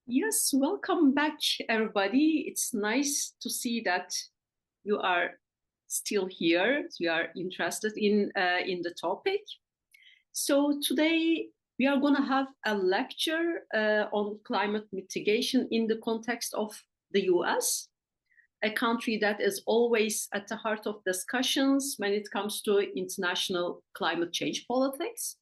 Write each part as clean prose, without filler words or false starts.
Yes, welcome back, everybody. It's nice to see that you are still here. You are interested in the topic. So today we are going to have a lecture on climate mitigation in the context of the US, a country that is always at the heart of discussions when it comes to international climate change politics.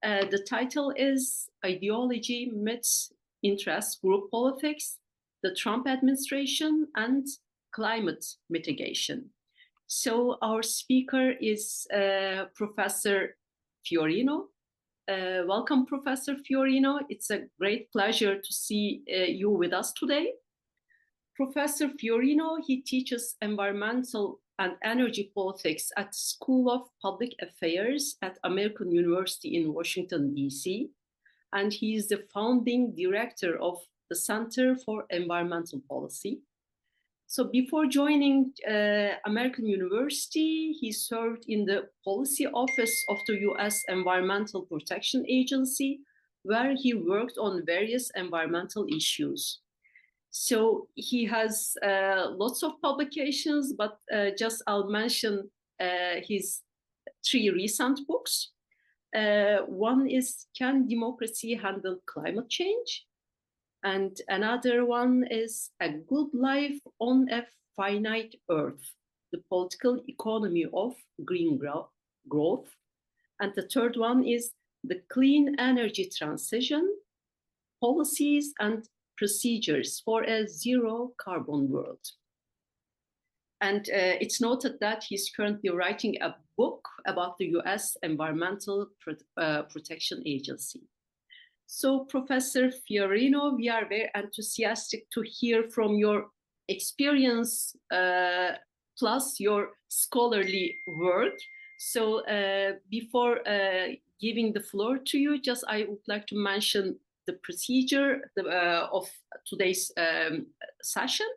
The title is Ideology Meets Interest Group Politics, the Trump Administration, and Climate Mitigation. So, our speaker is Professor Fiorino. Welcome, Professor Fiorino. It's a great pleasure to see you with us today. Professor Fiorino, he teaches environmental and energy politics at the School of Public Affairs at American University in Washington, D.C., and he is the founding director of the Center for Environmental Policy. So before joining American University, he served in the policy office of the U.S. Environmental Protection Agency, where he worked on various environmental issues. So he has lots of publications, but just I'll mention his three recent books. One is Can Democracy Handle Climate Change? And another one is A Good Life on a Finite Earth, the Political Economy of Green Growth. And the third one is The Clean Energy Transition, Policies and Procedures for a Zero Carbon World. And it's noted that he's currently writing a book about the US Environmental Protection Agency. So, Professor Fiorino, we are very enthusiastic to hear from your experience plus your scholarly work. So, before giving the floor to you, just I would like to mention the procedure of today's session.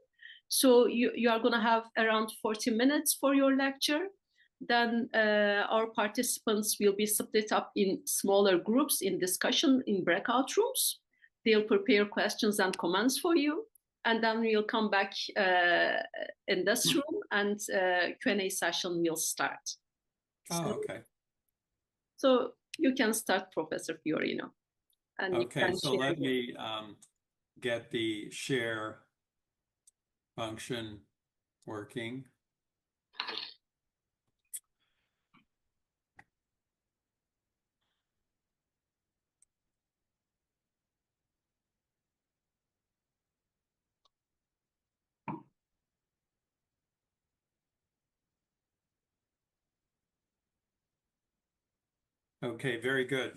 So you are going to have around 40 minutes for your lecture. Then our participants will be split up in smaller groups in discussion in breakout rooms. They'll prepare questions and comments for you. And then we'll come back in this room and Q&A session will start. Oh, okay. So you can start, Professor Fiorino. And okay, so let me get the share function working. Okay, very good.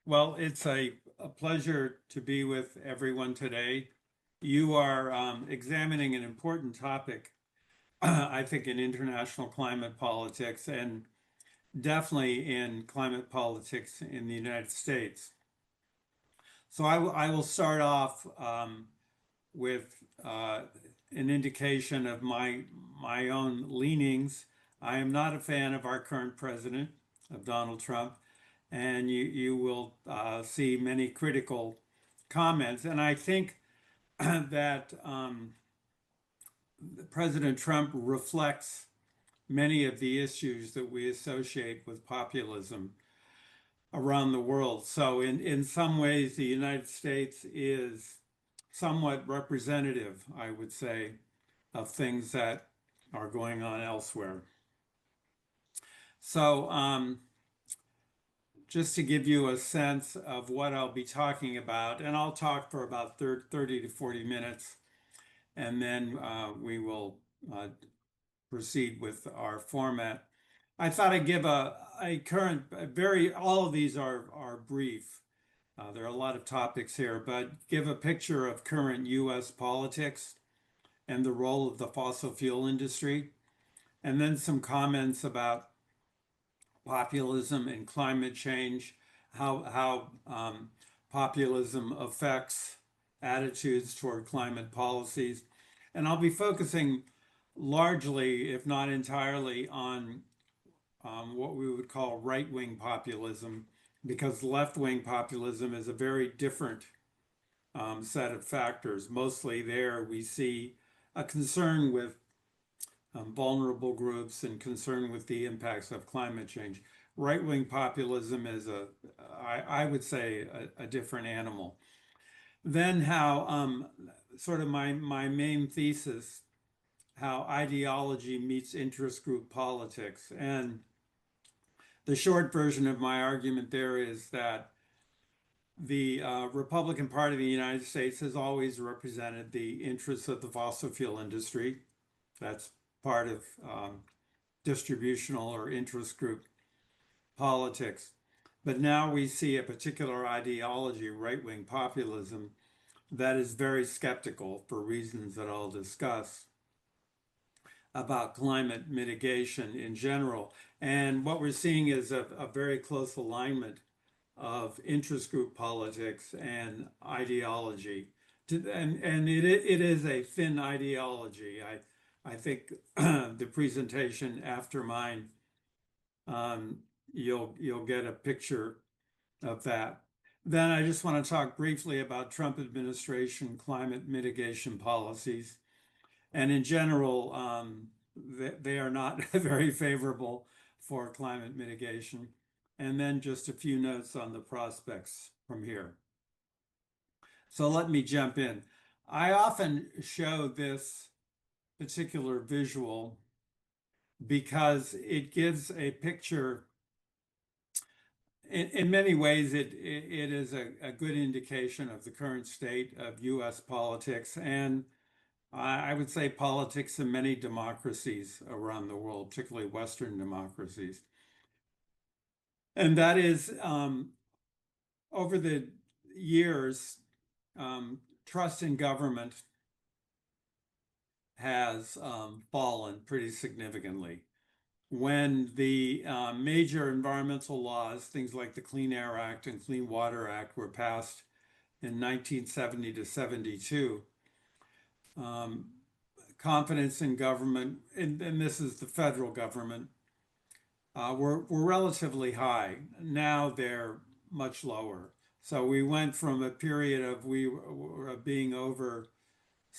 Well, it's a pleasure to be with everyone today. You are examining an important topic, I think, in international climate politics and definitely in climate politics in the United States. So I will start off with an indication of my own leanings. I am not a fan of our current president, of Donald Trump, and you will see many critical comments. And I think that President Trump reflects many of the issues that we associate with populism around the world. So in some ways, the United States is somewhat representative, I would say, of things that are going on elsewhere. So just to give you a sense of what I'll be talking about, and I'll talk for about 30 to 40 minutes, and then we will proceed with our format. I thought I'd give a current, all of these are brief. There are a lot of topics here, but give a picture of current US politics and the role of the fossil fuel industry, and then some comments about populism and climate change, how populism affects attitudes toward climate policies. And I'll be focusing largely, if not entirely, on what we would call right-wing populism, because left-wing populism is a very different set of factors. Mostly there we see a concern with vulnerable groups and concern with the impacts of climate change. Right-wing populism is I would say, a different animal. Then how sort of my main thesis, how ideology meets interest group politics. And the short version of my argument there is that the Republican Party of the United States has always represented the interests of the fossil fuel industry. That's part of distributional or interest group politics. But now we see a particular ideology, right-wing populism, that is very skeptical for reasons that I'll discuss about climate mitigation in general. And what we're seeing is a very close alignment of interest group politics and ideology. And it is a thin ideology. I think the presentation after mine, you'll get a picture of that. Then I just want to talk briefly about Trump administration climate mitigation policies. And in general, they are not very favorable for climate mitigation. And then just a few notes on the prospects from here. So let me jump in. I often show this particular visual because it gives a picture. In many ways, it is a good indication of the current state of US politics and I would say politics in many democracies around the world, particularly Western democracies. And that is, over the years, trust in government has fallen pretty significantly. When the major environmental laws, things like the Clean Air Act and Clean Water Act, were passed in 1970 to 72, confidence in government, and this is the federal government, were relatively high. Now they're much lower. So we went from a period of we were being over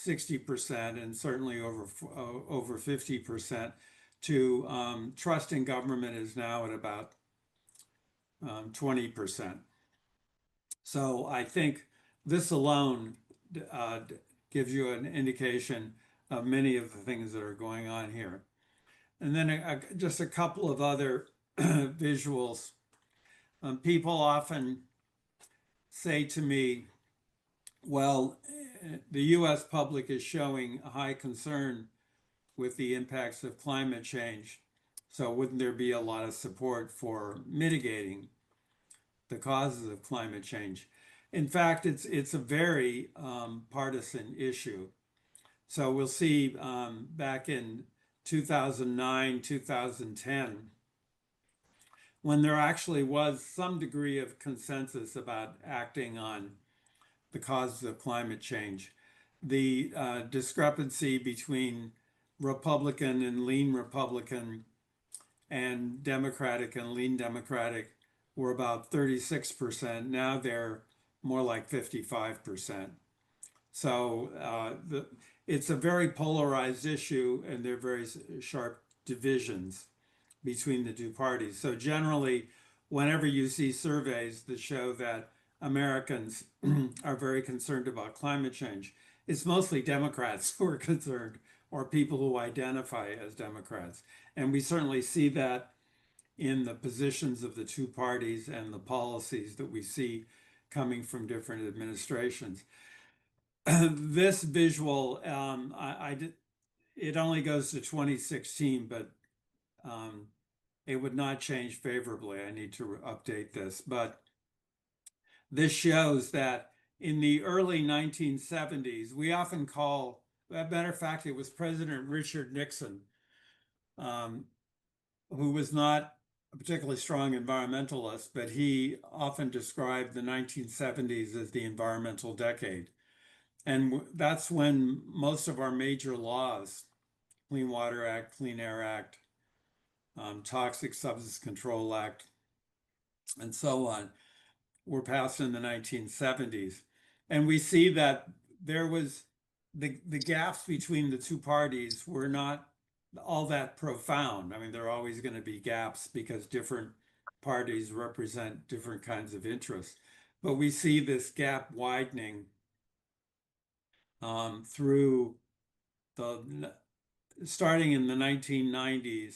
60% and certainly over 50% to trust in government is now at about 20%. So I think this alone gives you an indication of many of the things that are going on here. And then just a couple of other visuals. People often say to me, well, the US public is showing a high concern with the impacts of climate change. So wouldn't there be a lot of support for mitigating the causes of climate change? In fact, it's a very partisan issue. So we'll see back in 2009, 2010, when there actually was some degree of consensus about acting on the causes of climate change. The discrepancy between Republican and lean Republican and Democratic and lean Democratic were about 36%. Now they're more like 55%. So it's a very polarized issue, and there are very sharp divisions between the two parties. So generally, whenever you see surveys that show that Americans are very concerned about climate change, it's mostly Democrats who are concerned, or people who identify as Democrats. And we certainly see that in the positions of the two parties and the policies that we see coming from different administrations. This visual, it only goes to 2016, but it would not change favorably. I need to update this, but this shows that in the early 1970s, we often call, as a matter of fact, it was President Richard Nixon, who was not a particularly strong environmentalist, but he often described the 1970s as the environmental decade. And that's when most of our major laws, Clean Water Act, Clean Air Act, Toxic Substance Control Act, and so on, were passed in the 1970s. And we see that there was the gaps between the two parties were not all that profound. I mean, there are always going to be gaps because different parties represent different kinds of interests. But we see this gap widening through the starting in the 1990s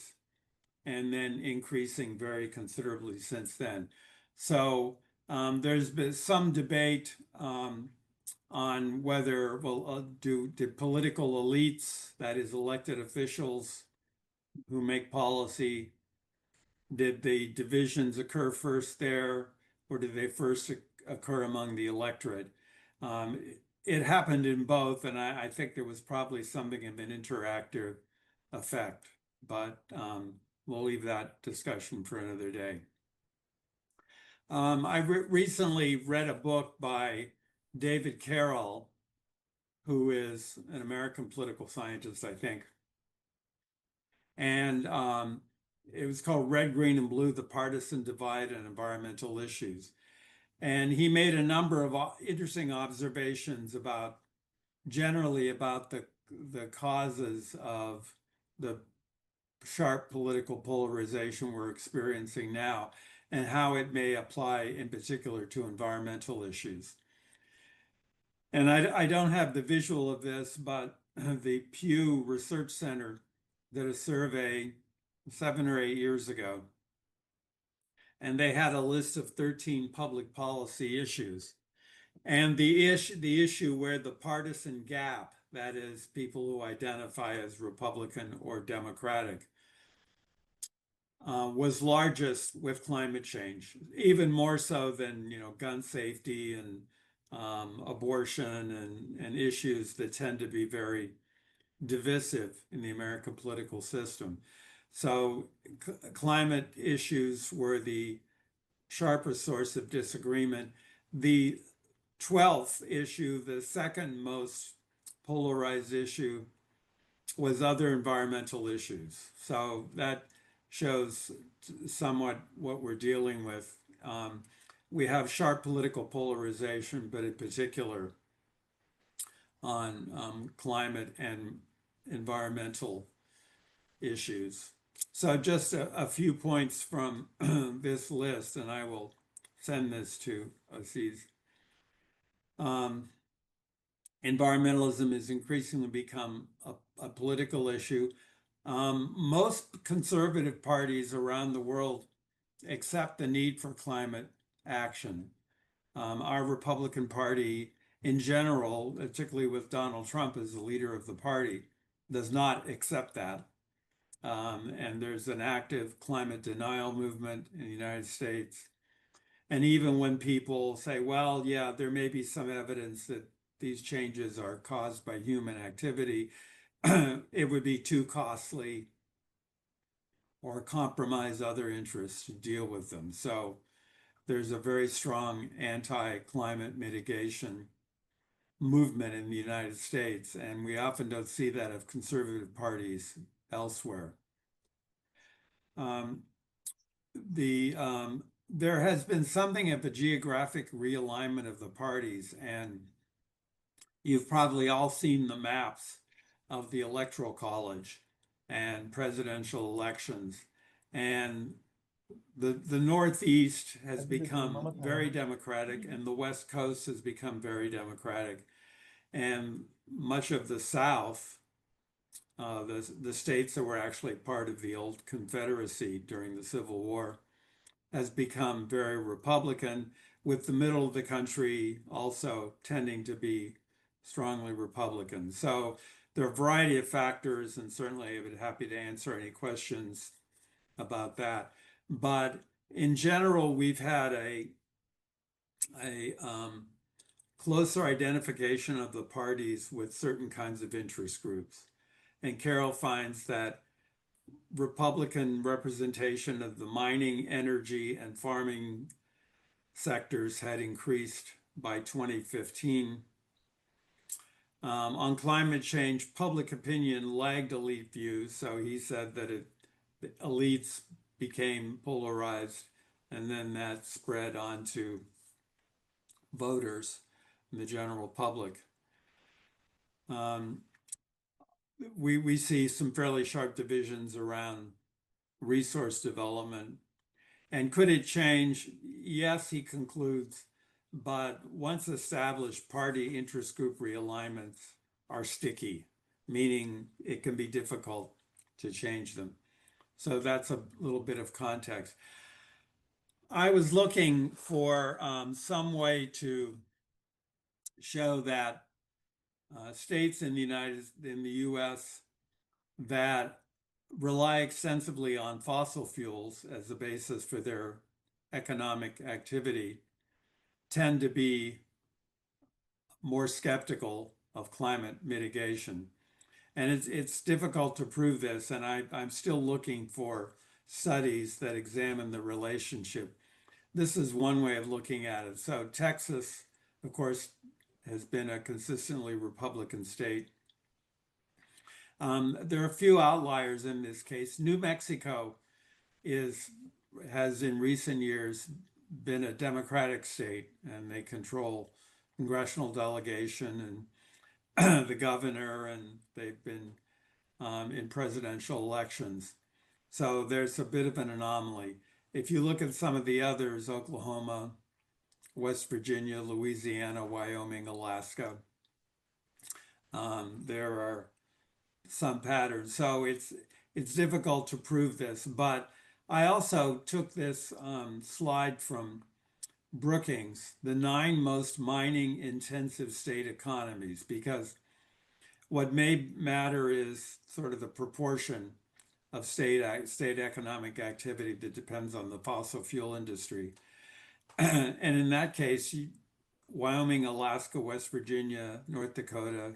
and then increasing very considerably since then. So there's been some debate on whether, well, do political elites, that is elected officials who make policy, did the divisions occur first there, or did they first occur among the electorate? Um, it happened in both, and I think there was probably something of an interactive effect, but we'll leave that discussion for another day. I recently read a book by David Carroll, who is an American political scientist, I think. And it was called Red, Green, and Blue, The Partisan Divide and Environmental Issues. And he made a number of interesting observations generally about the causes of the sharp political polarization we're experiencing now and how it may apply in particular to environmental issues. And I don't have the visual of this, but the Pew Research Center did a survey 7 or 8 years ago, and they had a list of 13 public policy issues. And the issue where the partisan gap, that is, people who identify as Republican or Democratic, was largest with climate change, even more so than gun safety and abortion and issues that tend to be very divisive in the American political system. So climate issues were the sharpest source of disagreement. The 12th issue, the second most polarized issue, was other environmental issues. So that shows somewhat what we're dealing with. We have sharp political polarization, but in particular on climate and environmental issues. So just a few points from this list, and I will send this to Aziz. Environmentalism has increasingly become a political issue. Most conservative parties around the world accept the need for climate action. Our Republican Party, in general, particularly with Donald Trump as the leader of the party, does not accept that. And there's an active climate denial movement in the United States. And even when people say, well, yeah, there may be some evidence that these changes are caused by human activity, it would be too costly or compromise other interests to deal with them. So there's a very strong anti-climate mitigation movement in the United States, and we often don't see that of conservative parties elsewhere. There has been something of a geographic realignment of the parties, and you've probably all seen the maps of the Electoral College and presidential elections. And the Northeast has become very Democratic, and the West Coast has become very Democratic. And much of the South, the states that were actually part of the old Confederacy during the Civil War, has become very Republican, with the middle of the country also tending to be strongly Republican. So there are a variety of factors, and certainly I would be happy to answer any questions about that. But in general, we've had a closer identification of the parties with certain kinds of interest groups. And Carroll finds that Republican representation of the mining, energy, and farming sectors had increased by 2015. On climate change, public opinion lagged elite views, so he said that the elites became polarized, and then that spread on to voters. the general public. We see some fairly sharp divisions around resource development. And could it change? Yes, he concludes, but once established, party interest group realignments are sticky, meaning it can be difficult to change them. So that's a little bit of context. I was looking for some way to show that states in the U.S. that rely extensively on fossil fuels as the basis for their economic activity tend to be more skeptical of climate mitigation. And it's difficult to prove this, and I'm still looking for studies that examine the relationship. This is one way of looking at it. So Texas, of course, has been a consistently Republican state. There are a few outliers in this case. New Mexico has in recent years been a Democratic state, and they control congressional delegation and the governor, and they've been in presidential elections. So there's a bit of an anomaly. If you look at some of the others, Oklahoma, West Virginia, Louisiana, Wyoming, Alaska, there are some patterns. So it's difficult to prove this, but I also took this slide from Brookings, the 9 most mining intensive state economies, because what may matter is sort of the proportion of state economic activity that depends on the fossil fuel industry. And in that case, Wyoming, Alaska, West Virginia, North Dakota,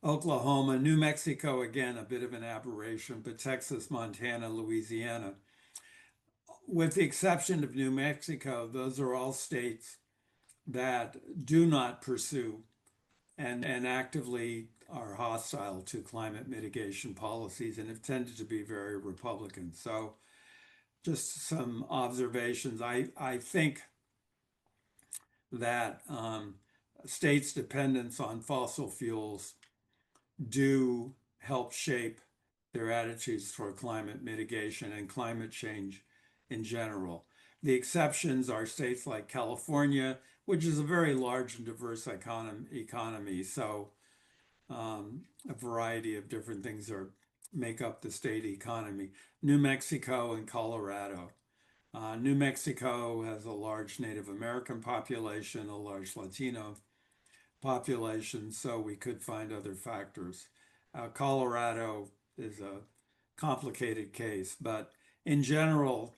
Oklahoma, New Mexico, again, a bit of an aberration, but Texas, Montana, Louisiana. With the exception of New Mexico, those are all states that do not pursue and actively are hostile to climate mitigation policies and have tended to be very Republican. So just some observations. I think that states' dependence on fossil fuels do help shape their attitudes toward climate mitigation and climate change in general. The exceptions are states like California, which is a very large and diverse economy. So a variety of different things make up the state economy. New Mexico and Colorado. New Mexico has a large Native American population, a large Latino population, so we could find other factors. Colorado is a complicated case, but in general,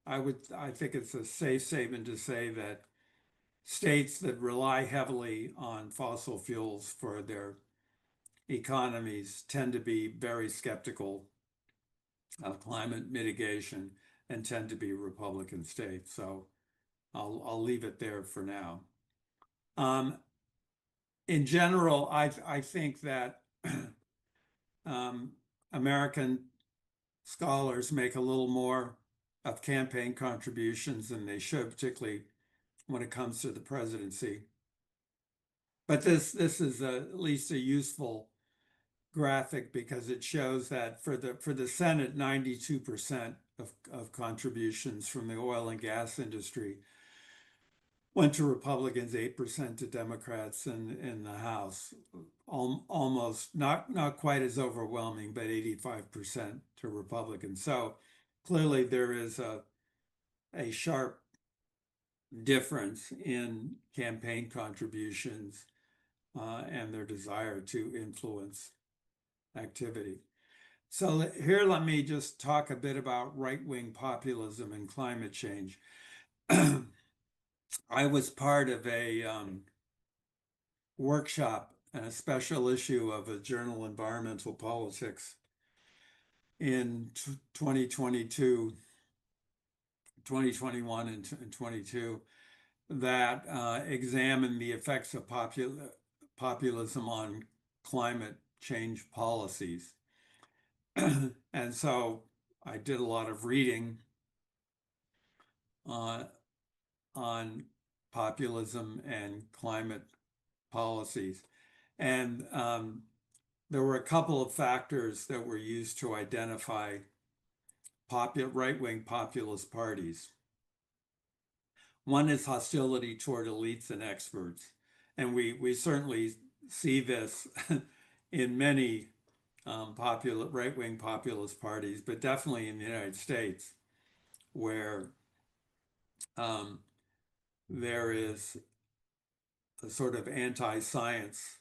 I think it's a safe statement to say that states that rely heavily on fossil fuels for their economies tend to be very skeptical of climate mitigation and tend to be Republican states. So I'll leave it there for now. In general, I think that American scholars make a little more of campaign contributions than they should, particularly when it comes to the presidency. But this is at least a useful graphic because it shows that for the Senate, 92% of contributions from the oil and gas industry went to Republicans, 8% to Democrats in the House. Almost not quite as overwhelming, but 85% to Republicans. So clearly there is a sharp difference in campaign contributions and their desire to influence activity. So here, let me just talk a bit about right-wing populism and climate change. I was part of a workshop and a special issue of a journal, Environmental Politics, in 2022, 2021, and 22 that examined the effects of populism on climate change policies. And so I did a lot of reading on populism and climate policies. And there were a couple of factors that were used to identify right-wing populist parties. One is hostility toward elites and experts. And we certainly see this in many right-wing populist parties, but definitely in the United States, where there is a sort of anti-science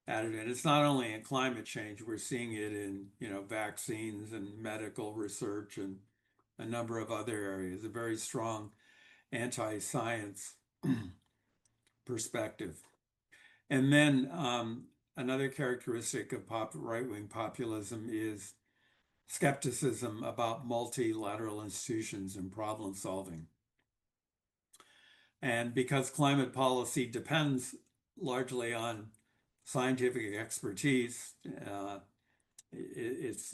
attitude. It's not only in climate change, we're seeing it in, vaccines and medical research and a number of other areas, a very strong anti-science perspective. And then another characteristic of right-wing populism is skepticism about multilateral institutions and problem solving. And because climate policy depends largely on scientific expertise, it's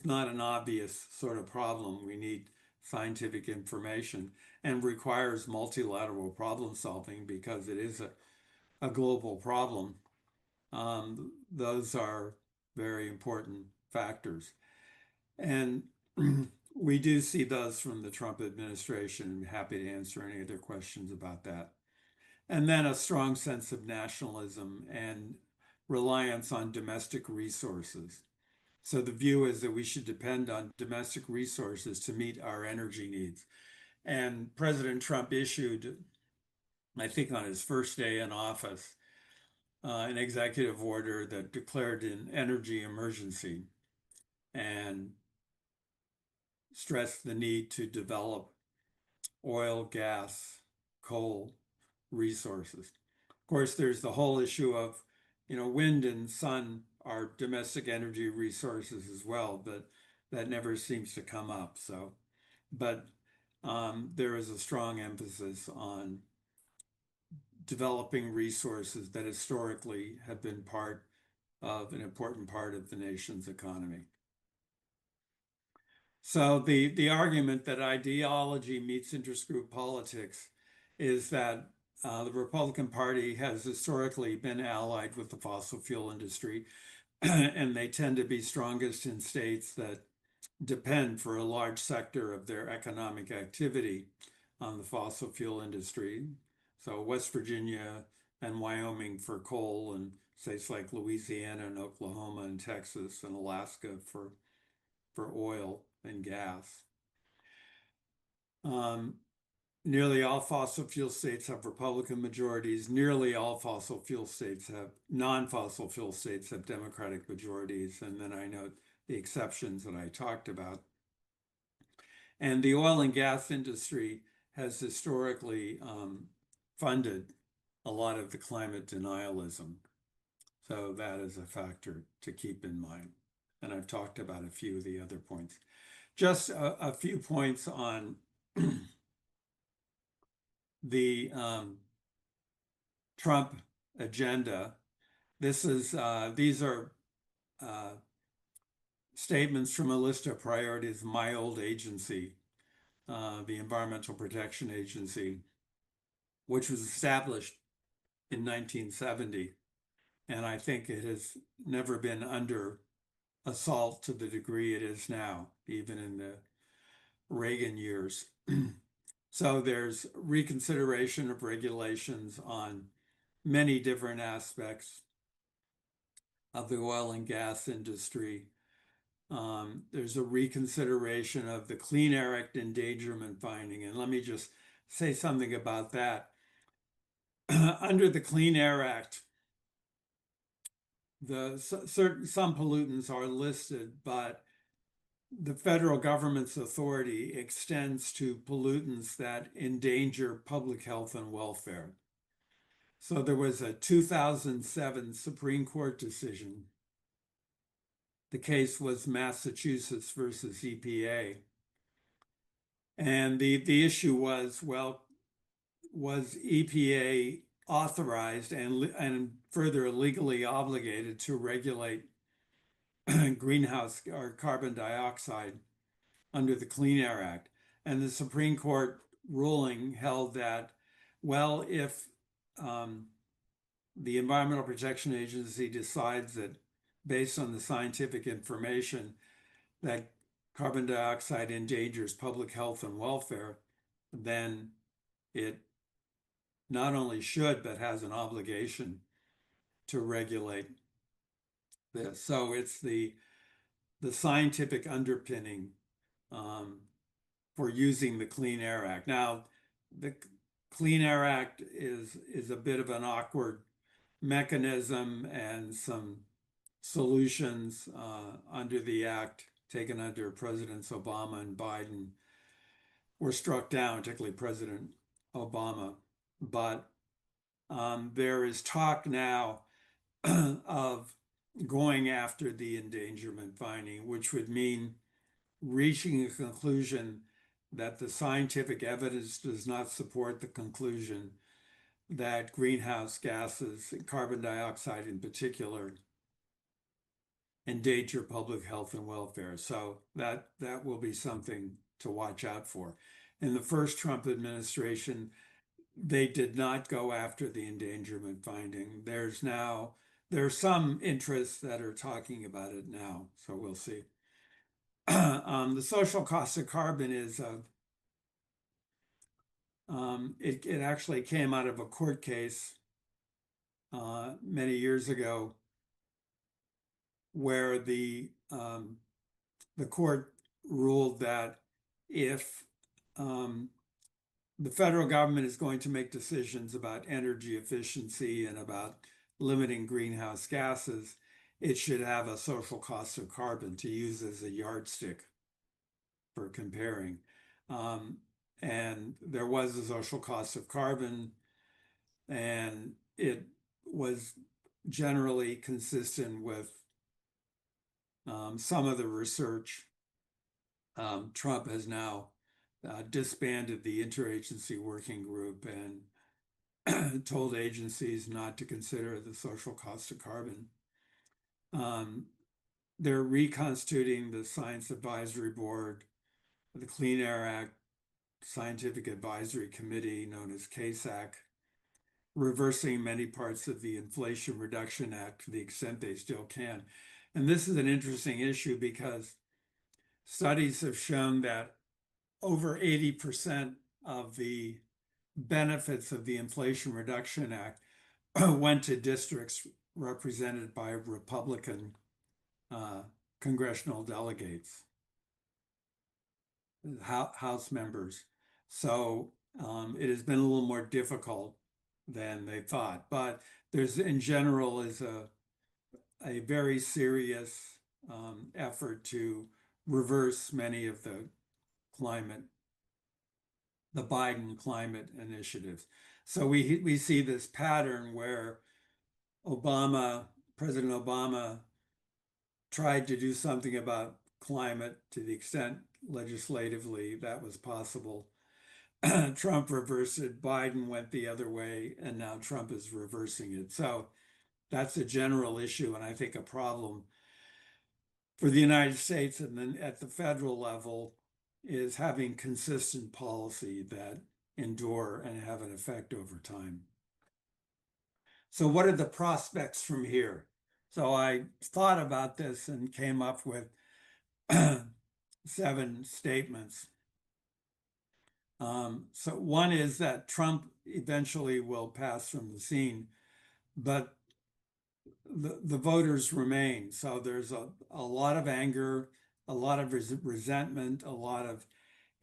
not an obvious sort of problem. We need scientific information and requires multilateral problem solving because it is a global problem. Those are very important factors. And we do see those from the Trump administration. I'm happy to answer any other questions about that. And then a strong sense of nationalism and reliance on domestic resources. So the view is that we should depend on domestic resources to meet our energy needs. And President Trump issued, I think on his first day in office, an executive order that declared an energy emergency and stressed the need to develop oil, gas, coal resources. Of course, there's the whole issue of, wind and sun are domestic energy resources as well, but that never seems to come up. So, but there is a strong emphasis on developing resources that historically have been part of an important part of the nation's economy. So the argument that ideology meets interest group politics is that the Republican Party has historically been allied with the fossil fuel industry, and they tend to be strongest in states that depend for a large sector of their economic activity on the fossil fuel industry. So West Virginia and Wyoming for coal, and states like Louisiana and Oklahoma and Texas and Alaska for oil and gas. Nearly all fossil fuel states have Republican majorities. Nearly all non-fossil fuel states have Democratic majorities. And then I note the exceptions that I talked about. And the oil and gas industry has historically funded a lot of the climate denialism. So that is a factor to keep in mind. And I've talked about a few of the other points. Just a few points on the Trump agenda. These are statements from a list of priorities of my old agency, the Environmental Protection Agency, which was established in 1970. And I think it has never been under assault to the degree it is now, even in the Reagan years. So there's reconsideration of regulations on many different aspects of the oil and gas industry. There's a reconsideration of the Clean Air Act endangerment finding. And let me just say something about that. Under the Clean Air Act, some pollutants are listed, but the federal government's authority extends to pollutants that endanger public health and welfare. So there was a 2007 Supreme Court decision. The case was Massachusetts versus EPA. And the issue was, well, was EPA authorized and further legally obligated to regulate greenhouse or carbon dioxide under the Clean Air Act? And the Supreme Court ruling held that, well, if the Environmental Protection Agency decides that based on the scientific information that carbon dioxide endangers public health and welfare, then it not only should, but has an obligation to regulate this. So it's the scientific underpinning for using the Clean Air Act. Now, the Clean Air Act is a bit of an awkward mechanism, and some solutions under the act taken under Presidents Obama and Biden were struck down, particularly President Obama. But there is talk now of going after the endangerment finding, which would mean reaching a conclusion that the scientific evidence does not support the conclusion that greenhouse gases, carbon dioxide in particular, endanger public health and welfare. So that will be something to watch out for. In the first Trump administration, they did not go after the endangerment finding. There's some interests that are talking about it now, so we'll see. The social cost of carbon is it actually came out of a court case many years ago where the court ruled that if the federal government is going to make decisions about energy efficiency and about limiting greenhouse gases, it should have a social cost of carbon to use as a yardstick for comparing. And there was a social cost of carbon, and it was generally consistent with some of the research. Trump has now disbanded the interagency working group and told agencies not to consider the social cost of carbon. They're reconstituting the Science Advisory Board, the Clean Air Act Scientific Advisory Committee, known as CASAC, reversing many parts of the Inflation Reduction Act to the extent they still can. And this is an interesting issue because studies have shown that over 80% of the benefits of the Inflation Reduction Act went to districts represented by Republican congressional delegates, House members. So it has been a little more difficult than they thought. But there's, in general, is a very serious effort to reverse many of the Biden climate initiatives. So we see this pattern where President Obama tried to do something about climate to the extent legislatively that was possible. Trump reversed it, Biden went the other way, and now Trump is reversing it. So that's a general issue, and I think a problem for the United States and then at the federal level is having consistent policy that endure and have an effect over time. So what are the prospects from here? So I thought about this and came up with 7 statements. So one is that Trump eventually will pass from the scene, but the voters remain. So there's a lot of anger, a lot of resentment, a lot of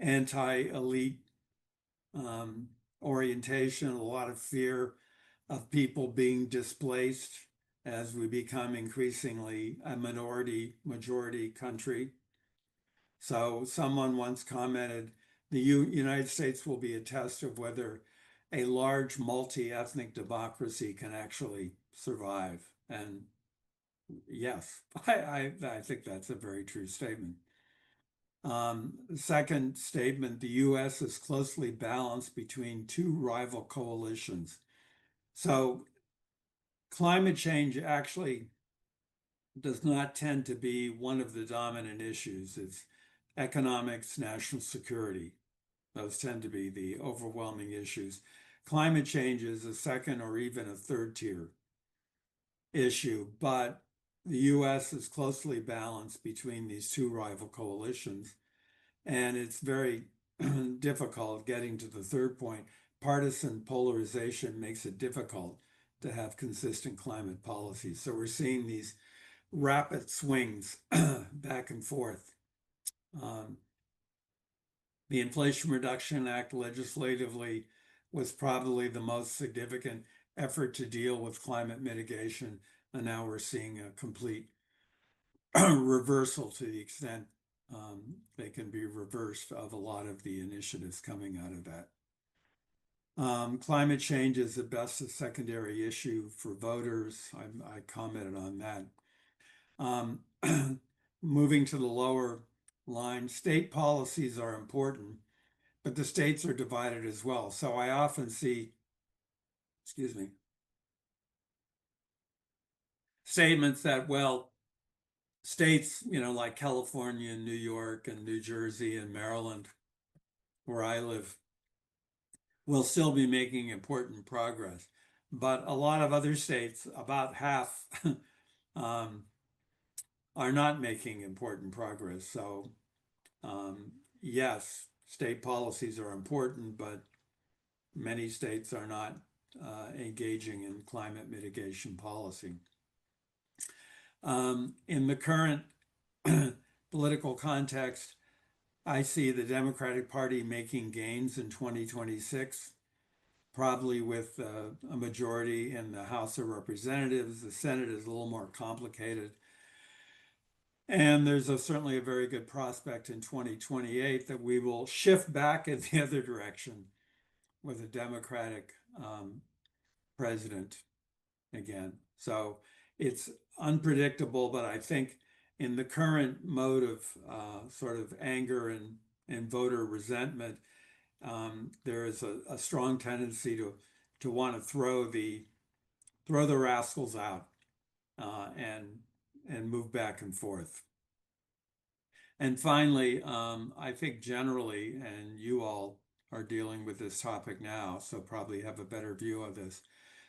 anti-elite orientation, a lot of fear of people being displaced as we become increasingly a majority country. So someone once commented, the United States will be a test of whether a large multi-ethnic democracy can actually survive. And yes, I think that's a very true statement. The second statement, the US is closely balanced between 2 rival coalitions. So climate change actually does not tend to be one of the dominant issues. It's economics, national security. Those tend to be the overwhelming issues. Climate change is a second or even a third tier issue, but the US is closely balanced between these two rival coalitions, and it's very difficult getting to the third point. Partisan polarization makes it difficult to have consistent climate policies. So we're seeing these rapid swings back and forth. The Inflation Reduction Act legislatively was probably the most significant effort to deal with climate mitigation, and now we're seeing a complete reversal to the extent they can be reversed of a lot of the initiatives coming out of that. Climate change is at best a secondary issue for voters. I commented on that. Moving to the lower line, state policies are important, but the states are divided as well. So I often see, excuse me, statements that, well, states, like California and New York and New Jersey and Maryland, where I live, will still be making important progress. But a lot of other states, about half, are not making important progress. So yes, state policies are important, but many states are not engaging in climate mitigation policy. In the current political context, I see the Democratic Party making gains in 2026, probably with a majority in the House of Representatives. The Senate is a little more complicated. And there's certainly a very good prospect in 2028 that we will shift back in the other direction with a Democratic president again. So it's unpredictable, but I think in the current mode of sort of anger and voter resentment, there is a strong tendency to want to throw the rascals out and move back and forth. And finally, I think generally, and you all are dealing with this topic now, so probably have a better view of this,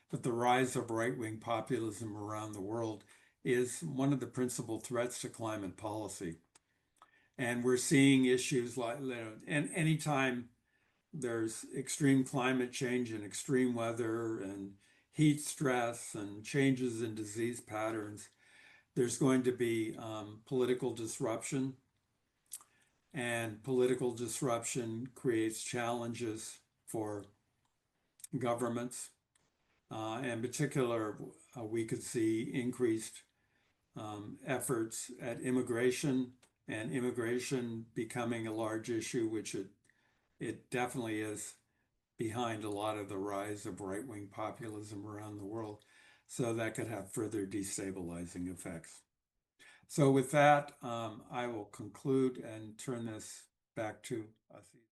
but the rise of right-wing populism around the world is one of the principal threats to climate policy. And we're seeing issues like, and anytime there's extreme climate change and extreme weather and heat stress and changes in disease patterns, there's going to be political disruption. And political disruption creates challenges for governments. In particular, we could see increased efforts at immigration, and immigration becoming a large issue, which it definitely is behind a lot of the rise of right-wing populism around the world. So that could have further destabilizing effects. So with that, I will conclude and turn this back to Aziz.